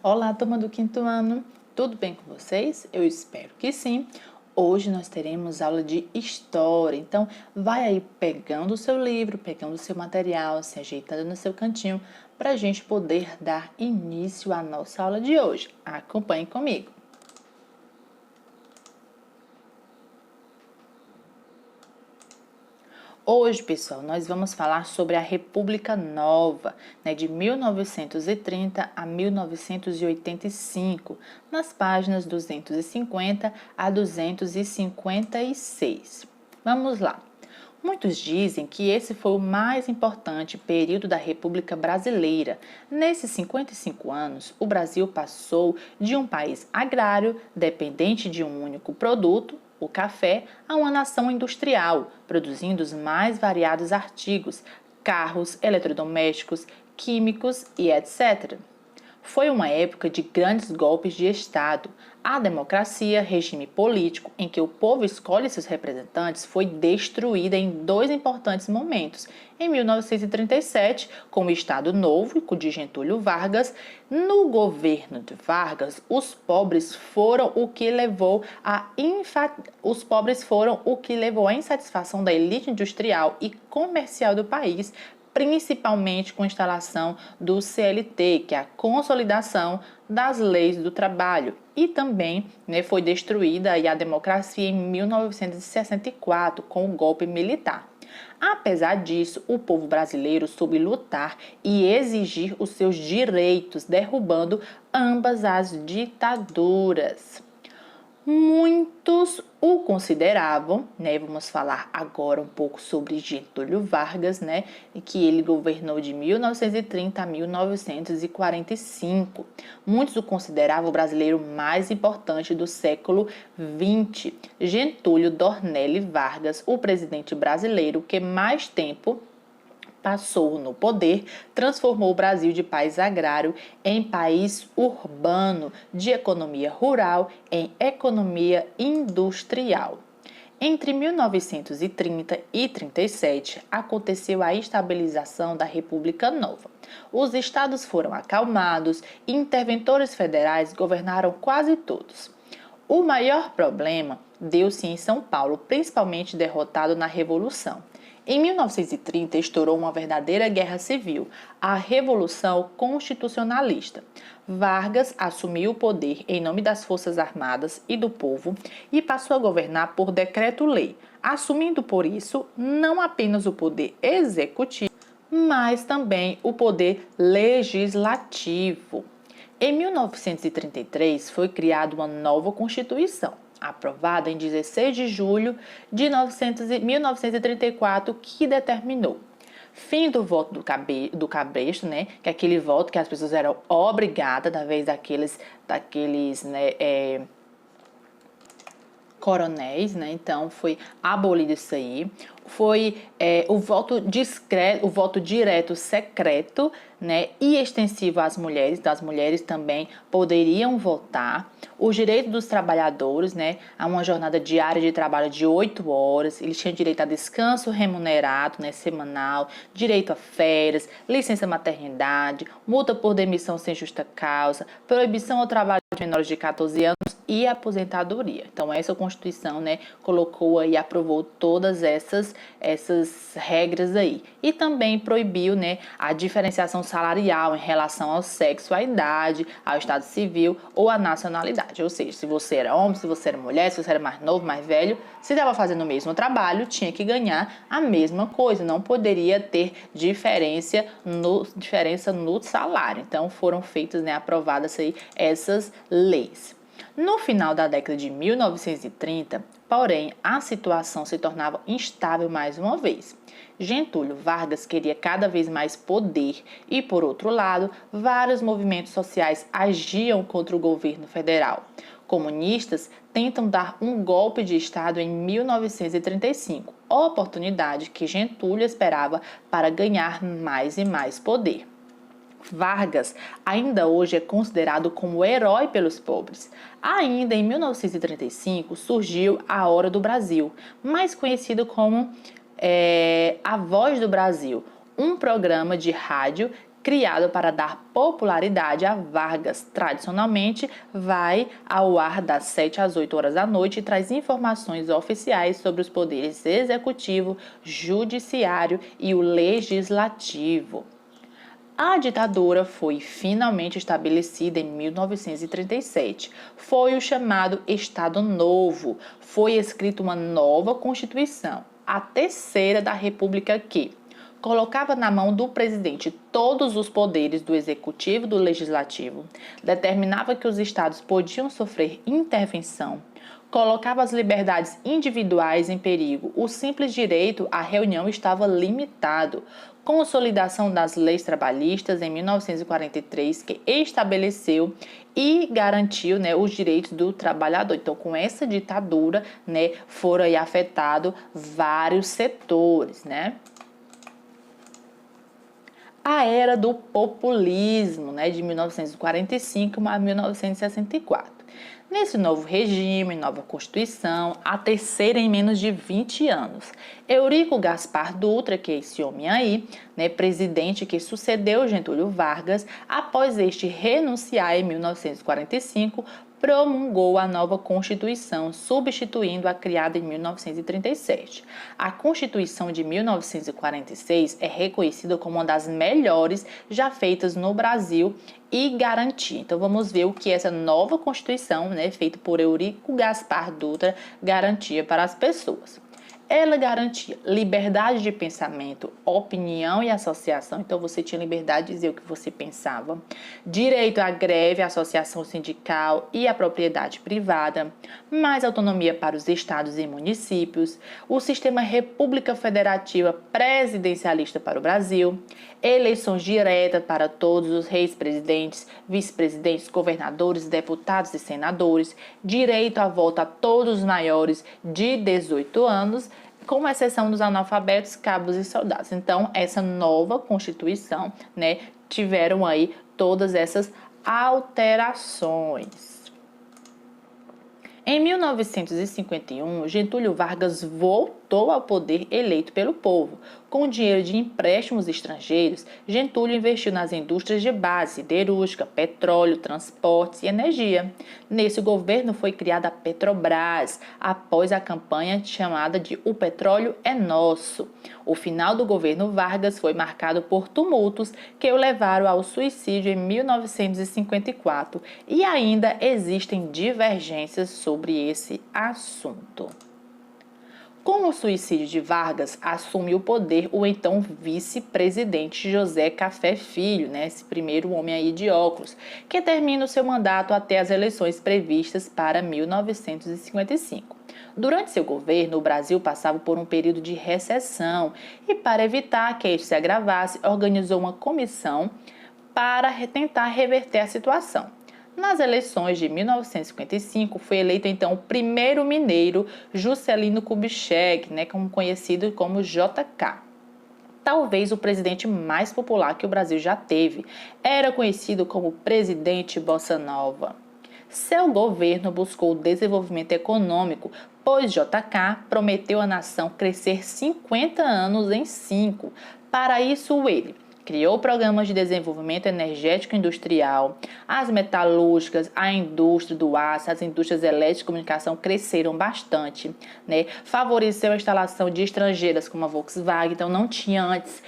Olá, turma do quinto ano, tudo bem com vocês? Eu espero que sim. Hoje nós teremos aula de História, então vai aí pegando o seu livro, pegando o seu material, se ajeitando no seu cantinho, para a gente poder dar início à nossa aula de hoje. Acompanhe comigo. Hoje, pessoal, nós vamos falar sobre a República Nova, de 1930 a 1985, nas páginas 250 a 256. Vamos lá. Muitos dizem que esse foi o mais importante período da República Brasileira. Nesses 55 anos, o Brasil passou de um país agrário, dependente de um único produto, o café, a uma nação industrial, produzindo os mais variados artigos, carros, eletrodomésticos, químicos e etc. Foi uma época de grandes golpes de Estado. A democracia, regime político em que o povo escolhe seus representantes, foi destruída em dois importantes momentos. Em 1937, com o Estado Novo de Getúlio Vargas, no governo de Vargas, os pobres foram o que levou à insatisfação da elite industrial e comercial do país, principalmente com a instalação do CLT, que é a consolidação das leis do trabalho. E também foi destruída a democracia em 1964, com o golpe militar. Apesar disso, o povo brasileiro soube lutar e exigir os seus direitos, derrubando ambas as ditaduras. Muitos o consideravam, vamos falar agora um pouco sobre Getúlio Vargas, que ele governou de 1930 a 1945. Muitos o consideravam o brasileiro mais importante do século XX. Getúlio Dornelles Vargas, o presidente brasileiro que mais tempo passou no poder, transformou o Brasil de país agrário em país urbano, de economia rural em economia industrial. Entre 1930 e 37, aconteceu a estabilização da República Nova. Os estados foram acalmados e interventores federais governaram quase todos. O maior problema deu-se em São Paulo, principalmente derrotado na Revolução. Em 1930, estourou uma verdadeira guerra civil, a Revolução Constitucionalista. Vargas assumiu o poder em nome das Forças Armadas e do povo e passou a governar por decreto-lei, assumindo por isso não apenas o poder executivo, mas também o poder legislativo. Em 1933, foi criada uma nova Constituição, aprovada em 16 de julho de 1934, que determinou fim do voto do cabresto, que é aquele voto que as pessoas eram obrigadas, da vez daqueles coronéis, então foi abolido isso aí. Foi o voto discreto, o voto direto secreto, e extensivo às mulheres. Então, as mulheres também poderiam votar. Os direitos dos trabalhadores, a uma jornada diária de trabalho de 8 horas. Eles tinham direito a descanso remunerado, semanal, direito a férias, licença maternidade, multa por demissão sem justa causa, proibição ao trabalho de menores de 14 anos e aposentadoria. Então, essa Constituição, colocou e aprovou todas essas regras aí. E também proibiu, a diferenciação salarial em relação ao sexo, à idade, ao estado civil ou à nacionalidade. Ou seja, se você era homem, se você era mulher, se você era mais novo, mais velho, se estava fazendo o mesmo trabalho, tinha que ganhar a mesma coisa. Não poderia ter diferença no salário. Então, foram feitas, aprovadas aí essas leis. No final da década de 1930, porém, a situação se tornava instável mais uma vez. Getúlio Vargas queria cada vez mais poder e, por outro lado, vários movimentos sociais agiam contra o governo federal. Comunistas tentam dar um golpe de Estado em 1935, oportunidade que Getúlio esperava para ganhar mais e mais poder. Vargas ainda hoje é considerado como herói pelos pobres. Ainda em 1935 surgiu A Hora do Brasil, mais conhecido como A Voz do Brasil, um programa de rádio criado para dar popularidade a Vargas. Tradicionalmente, vai ao ar das 7 às 8 horas da noite e traz informações oficiais sobre os poderes executivo, judiciário e o legislativo. A ditadura foi finalmente estabelecida em 1937. Foi o chamado Estado Novo. Foi escrita uma nova Constituição, a terceira da República, que colocava na mão do presidente todos os poderes do executivo e do legislativo, determinava que os estados podiam sofrer intervenção, colocava as liberdades individuais em perigo. O simples direito à reunião estava limitado. Consolidação das leis trabalhistas em 1943, que estabeleceu e garantiu, os direitos do trabalhador. Então, com essa ditadura, foram aí afetados vários setores, A era do populismo, de 1945 a 1964. Nesse novo regime, nova Constituição, a terceira em menos de 20 anos. Eurico Gaspar Dutra, que é esse homem aí, presidente que sucedeu Getúlio Vargas, após este renunciar em 1945, promulgou a nova Constituição, substituindo a criada em 1937. A Constituição de 1946 é reconhecida como uma das melhores já feitas no Brasil e garantia. Então, vamos ver o que essa nova Constituição, feita por Eurico Gaspar Dutra, garantia para as pessoas. Ela garantia liberdade de pensamento, opinião e associação. Então, você tinha liberdade de dizer o que você pensava. Direito à greve, associação sindical e à propriedade privada. Mais autonomia para os estados e municípios. O sistema República Federativa presidencialista para o Brasil. Eleições diretas para todos os reis, presidentes, vice-presidentes, governadores, deputados e senadores. Direito à voto a todos os maiores de 18 anos, com exceção dos analfabetos, cabos e soldados. Então, essa nova Constituição, tiveram aí todas essas alterações. Em 1951, Getúlio Vargas voltou ao poder eleito pelo povo. Com dinheiro de empréstimos estrangeiros, Getúlio investiu nas indústrias de base, siderúrgica, petróleo, transportes e energia. Nesse governo foi criada a Petrobras, após a campanha chamada de O Petróleo é Nosso. O final do governo Vargas foi marcado por tumultos que o levaram ao suicídio em 1954 e ainda existem divergências sobre esse assunto. Com o suicídio de Vargas, assume o poder o então vice-presidente José Café Filho, esse primeiro homem aí de óculos, que termina o seu mandato até as eleições previstas para 1955. Durante seu governo, o Brasil passava por um período de recessão e, para evitar que este se agravasse, organizou uma comissão para tentar reverter a situação. Nas eleições de 1955, foi eleito então o primeiro mineiro Juscelino Kubitschek, conhecido como JK. Talvez o presidente mais popular que o Brasil já teve. Era conhecido como Presidente Bossa Nova. Seu governo buscou o desenvolvimento econômico, pois JK prometeu à nação crescer 50 anos em 5. Para isso, ele criou programas de desenvolvimento energético industrial, as metalúrgicas, a indústria do aço, as indústrias elétricas e comunicação cresceram bastante, Favoreceu a instalação de estrangeiras como a Volkswagen, então não tinha antes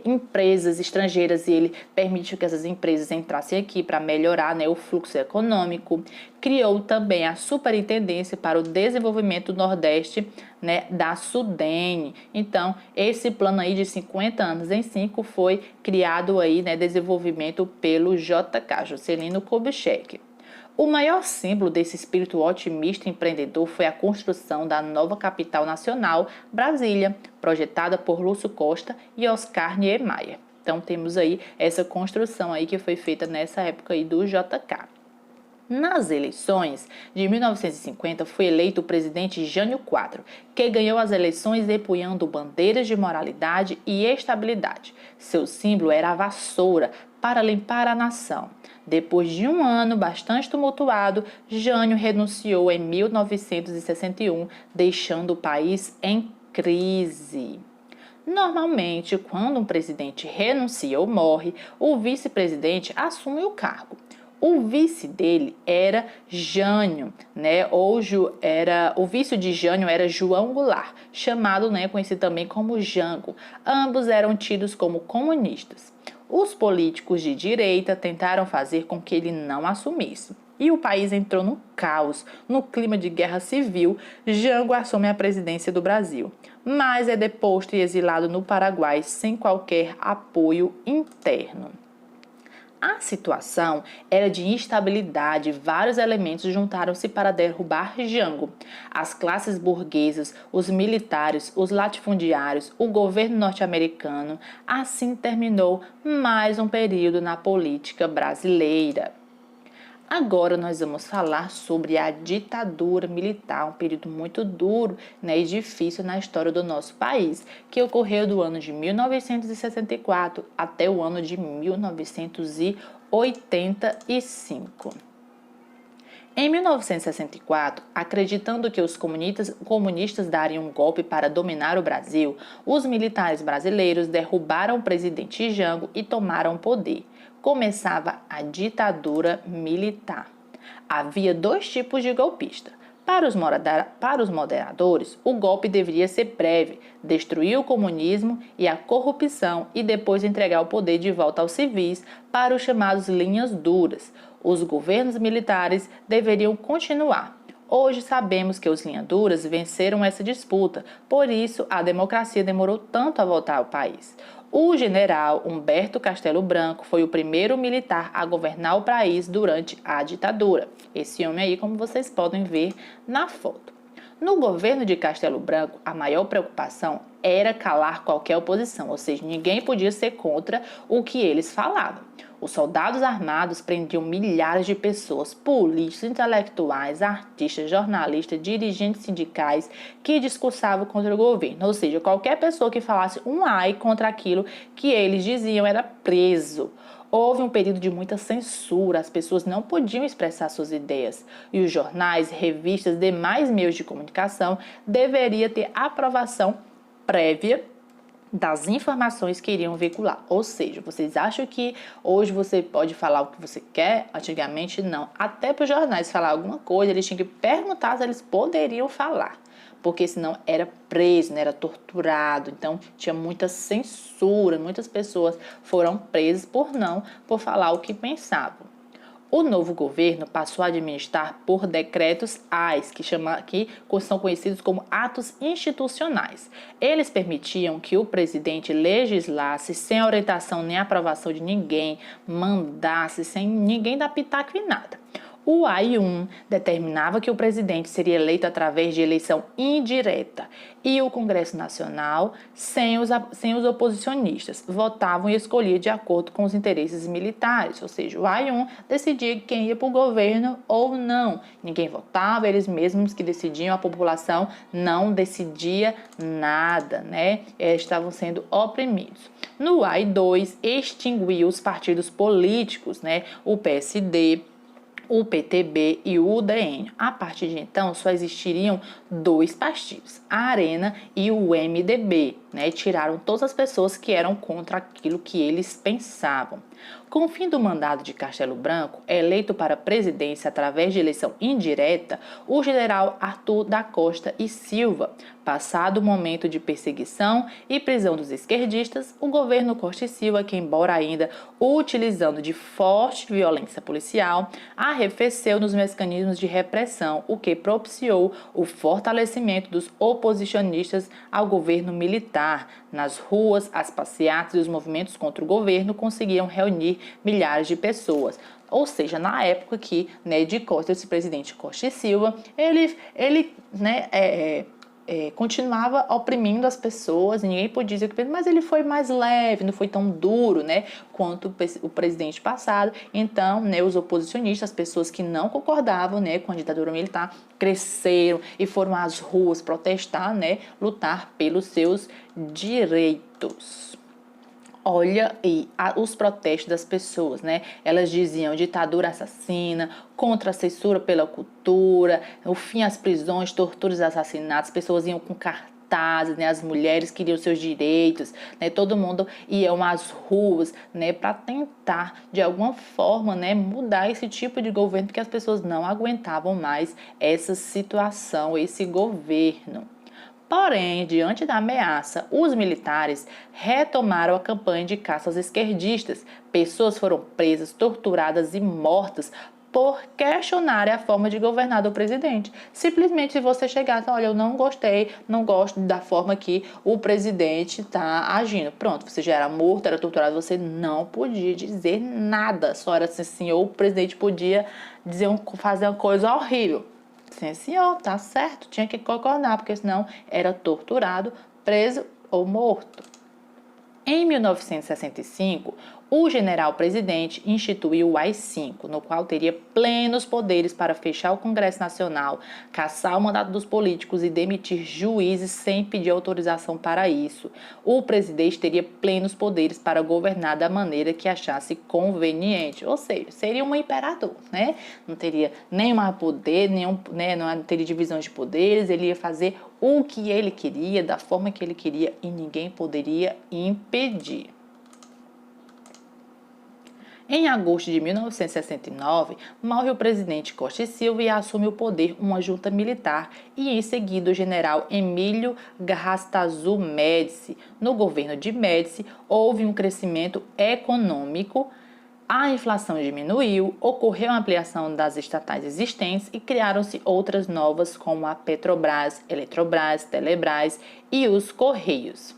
empresas estrangeiras e ele permitiu que essas empresas entrassem aqui para melhorar o fluxo econômico. Criou também a Superintendência para o Desenvolvimento do Nordeste, da Sudene. Então, esse plano aí de 50 anos em 5 foi criado aí, desenvolvimento pelo JK, Juscelino Kubitschek. O maior símbolo desse espírito otimista e empreendedor foi a construção da nova capital nacional, Brasília, projetada por Lúcio Costa e Oscar Niemeyer. Então, temos aí essa construção aí que foi feita nessa época aí do JK. Nas eleições de 1950, foi eleito o presidente Jânio Quadros, que ganhou as eleições empunhando bandeiras de moralidade e estabilidade. Seu símbolo era a vassoura para limpar a nação. Depois de um ano bastante tumultuado, Jânio renunciou em 1961, deixando o país em crise. Normalmente, quando um presidente renuncia ou morre, o vice-presidente assume o cargo. O vice dele era Jânio, né? O vice de Jânio era João Goulart, chamado, né, conhecido também como Jango. Ambos eram tidos como comunistas. Os políticos de direita tentaram fazer com que ele não assumisse. E o país entrou num caos, no clima de guerra civil. Jango assume a presidência do Brasil, mas é deposto e exilado no Paraguai sem qualquer apoio interno. A situação era de instabilidade e vários elementos juntaram-se para derrubar Jango. As classes burguesas, os militares, os latifundiários, o governo norte-americano. Assim terminou mais um período na política brasileira. Agora nós vamos falar sobre a ditadura militar, um período muito duro, né, e difícil na história do nosso país, que ocorreu do ano de 1964 até o ano de 1985. Em 1964, acreditando que os comunistas dariam um golpe para dominar o Brasil, os militares brasileiros derrubaram o presidente Jango e tomaram o poder. Começava a ditadura militar. Havia dois tipos de golpista. Para os moderadores, o golpe deveria ser breve, destruir o comunismo e a corrupção e depois entregar o poder de volta aos civis para os chamados linhas duras. Os governos militares deveriam continuar. Hoje sabemos que os linhas duras venceram essa disputa, por isso a democracia demorou tanto a voltar ao país. O general Humberto Castelo Branco foi o primeiro militar a governar o país durante a ditadura. Esse homem aí, como vocês podem ver na foto. No governo de Castelo Branco, a maior preocupação era calar qualquer oposição, ou seja, ninguém podia ser contra o que eles falavam. Os soldados armados prendiam milhares de pessoas, políticos, intelectuais, artistas, jornalistas, dirigentes sindicais que discursavam contra o governo. Ou seja, qualquer pessoa que falasse um ai contra aquilo que eles diziam era preso. Houve um período de muita censura, as pessoas não podiam expressar suas ideias. E os jornais, revistas, demais meios de comunicação deveriam ter aprovação prévia das informações que iriam veicular. Ou seja, vocês acham que hoje você pode falar o que você quer? Antigamente não. Até para os jornais falar alguma coisa, eles tinham que perguntar se eles poderiam falar, porque senão era preso, né? Era torturado. Então tinha muita censura, muitas pessoas foram presas por falar o que pensavam. O novo governo passou a administrar por decretos-ais, que são conhecidos como atos institucionais. Eles permitiam que o presidente legislasse sem orientação nem aprovação de ninguém, mandasse sem ninguém dar pitaco em nada. O AI-1 determinava que o presidente seria eleito através de eleição indireta e o Congresso Nacional, sem os oposicionistas, votavam e escolhiam de acordo com os interesses militares, ou seja, o AI-1 decidia quem ia para o governo ou não. Ninguém votava, eles mesmos que decidiam, a população não decidia nada, né? Estavam sendo oprimidos. No AI-2, extinguiu os partidos políticos, né? O PSD, o PTB e o UDN. A partir de então, só existiriam dois partidos, a Arena e o MDB, né? Tiraram todas as pessoas que eram contra aquilo que eles pensavam. Com o fim do mandato de Castelo Branco, eleito para a presidência através de eleição indireta, o general Arthur da Costa e Silva. Passado o momento de perseguição e prisão dos esquerdistas, o governo Costa e Silva, que embora ainda utilizando de forte violência policial, arrefeceu nos mecanismos de repressão, o que propiciou o fortalecimento dos oposicionistas ao governo militar. Nas ruas, as passeatas e os movimentos contra o governo conseguiam reunir milhares de pessoas. Ou seja, na época que, né, de Costa, esse presidente Costa e Silva, ele continuava oprimindo as pessoas, ninguém podia dizer que, mas ele foi mais leve, não foi tão duro, né, quanto o presidente passado. Então, né, os oposicionistas, as pessoas que não concordavam, né, com a ditadura militar, cresceram e foram às ruas protestar, né, lutar pelos seus direitos. Olha aí os protestos das pessoas, né? Elas diziam ditadura assassina, contra a censura pela cultura, o fim às prisões, torturas e assassinatos. Pessoas iam com cartaz cartazes, né? As mulheres queriam seus direitos, né? Todo mundo ia às ruas, né? Para tentar, de alguma forma, né? Mudar esse tipo de governo, porque as pessoas não aguentavam mais essa situação, esse governo. Porém, diante da ameaça, os militares retomaram a campanha de caça aos esquerdistas. Pessoas foram presas, torturadas e mortas por questionarem a forma de governar do presidente. Simplesmente, se você chegasse, olha, eu não gostei, não gosto da forma que o presidente está agindo. Pronto, você já era morto, era torturado, você não podia dizer nada. Só era assim, ou o presidente podia fazer uma coisa horrível. Sim, senhor, tá certo, tinha que concordar, porque senão era torturado, preso ou morto. Em 1965, o general-presidente instituiu o AI-5, no qual teria plenos poderes para fechar o Congresso Nacional, cassar o mandato dos políticos e demitir juízes sem pedir autorização para isso. O presidente teria plenos poderes para governar da maneira que achasse conveniente, ou seja, seria um imperador, né? Não teria nenhum poder, não teria divisão de poderes, ele ia fazer o que ele queria, da forma que ele queria, e ninguém poderia impedir. Em agosto de 1969, morre o presidente Costa e Silva e assume o poder uma junta militar e, em seguida, o general Emílio Garrastazu Médici. No governo de Médici, houve um crescimento econômico, a inflação diminuiu, ocorreu a ampliação das estatais existentes e criaram-se outras novas como a Petrobras, Eletrobras, Telebrás e os Correios.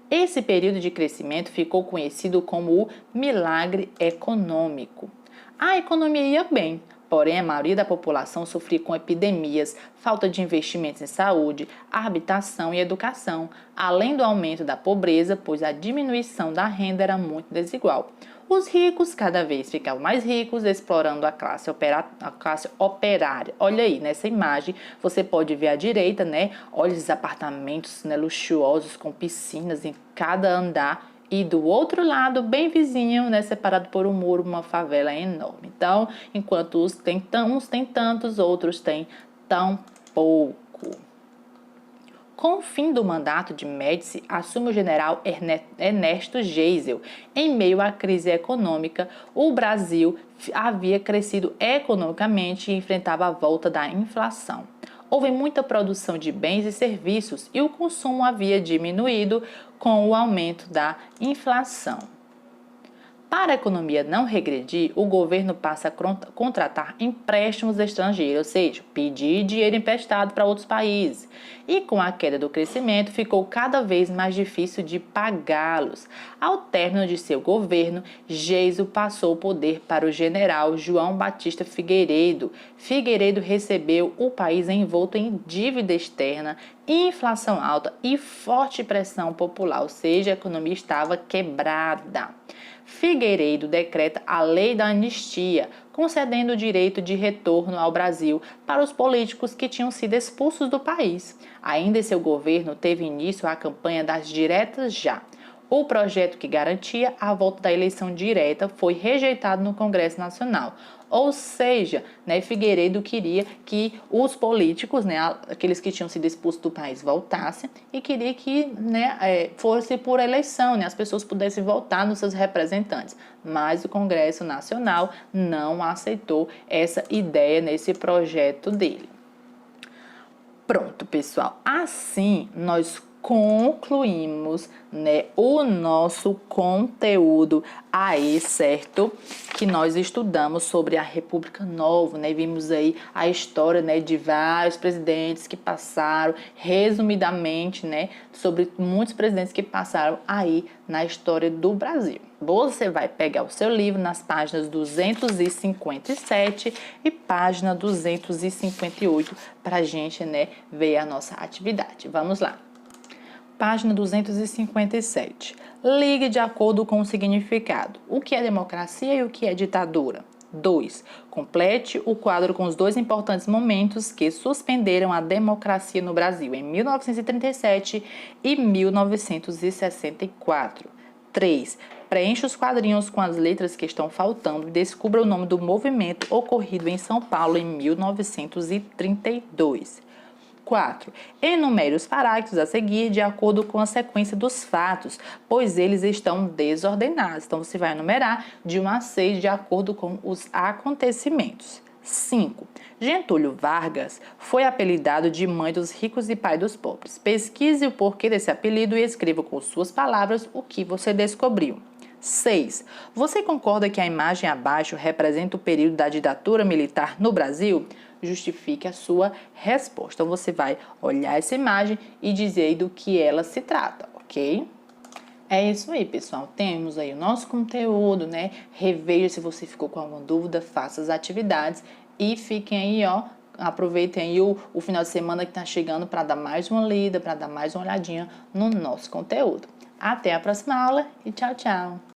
Esse período de crescimento ficou conhecido como o milagre econômico. A economia ia bem, porém a maioria da população sofria com epidemias, falta de investimentos em saúde, habitação e educação, além do aumento da pobreza, pois a diminuição da renda era muito desigual. Os ricos cada vez ficavam mais ricos, explorando a classe operária. Olha aí, nessa imagem, você pode ver à direita, né? Olha esses apartamentos, né, luxuosos com piscinas em cada andar. E do outro lado, bem vizinho, né, separado por um muro, uma favela enorme. Então, enquanto uns têm tantos, outros têm tão pouco. Com o fim do mandato de Médici, assume o general Ernesto Geisel. Em meio à crise econômica, o Brasil havia crescido economicamente e enfrentava a volta da inflação. Houve muita produção de bens e serviços e o consumo havia diminuído com o aumento da inflação. Para a economia não regredir, o governo passa a contratar empréstimos estrangeiros, ou seja, pedir dinheiro emprestado para outros países. E com a queda do crescimento, ficou cada vez mais difícil de pagá-los. Ao término de seu governo, Geisel passou o poder para o general João Batista Figueiredo. Figueiredo recebeu o país envolto em dívida externa, inflação alta e forte pressão popular, ou seja, a economia estava quebrada. Figueiredo decreta a Lei da Anistia, concedendo o direito de retorno ao Brasil para os políticos que tinham sido expulsos do país. Ainda em seu governo teve início a campanha das diretas já. O projeto que garantia a volta da eleição direta foi rejeitado no Congresso Nacional. Ou seja, né, Figueiredo queria que os políticos, né, aqueles que tinham sido expulsos do país, voltassem e queria que, né, fosse por eleição, né, as pessoas pudessem votar nos seus representantes. Mas o Congresso Nacional não aceitou essa ideia nesse projeto dele. Pronto, pessoal. Assim, nós concluímos, né, o nosso conteúdo aí, certo? Que nós estudamos sobre a República Nova, né? Vimos aí a história, né, de vários presidentes que passaram, resumidamente, né, sobre muitos presidentes que passaram aí na história do Brasil. Você vai pegar o seu livro nas páginas 257 e página 258 para a gente, né, ver a nossa atividade. Vamos lá. Página 257. Ligue de acordo com o significado. O que é democracia e o que é ditadura? 2. Complete o quadro com os dois importantes momentos que suspenderam a democracia no Brasil em 1937 e 1964. 3. Preencha os quadrinhos com as letras que estão faltando e descubra o nome do movimento ocorrido em São Paulo em 1932. 4. Enumere os parágrafos a seguir de acordo com a sequência dos fatos, pois eles estão desordenados. Então, você vai enumerar de 1 a 6 de acordo com os acontecimentos. 5. Getúlio Vargas foi apelidado de mãe dos ricos e pai dos pobres. Pesquise o porquê desse apelido e escreva com suas palavras o que você descobriu. 6. Você concorda que a imagem abaixo representa o período da ditadura militar no Brasil? Justifique a sua resposta. Então, você vai olhar essa imagem e dizer do que ela se trata, ok? É isso aí, pessoal. Temos aí o nosso conteúdo, né? Reveja se você ficou com alguma dúvida, faça as atividades e fiquem aí, ó. Aproveitem aí o final de semana que tá chegando para dar mais uma lida, para dar mais uma olhadinha no nosso conteúdo. Até a próxima aula e tchau, tchau!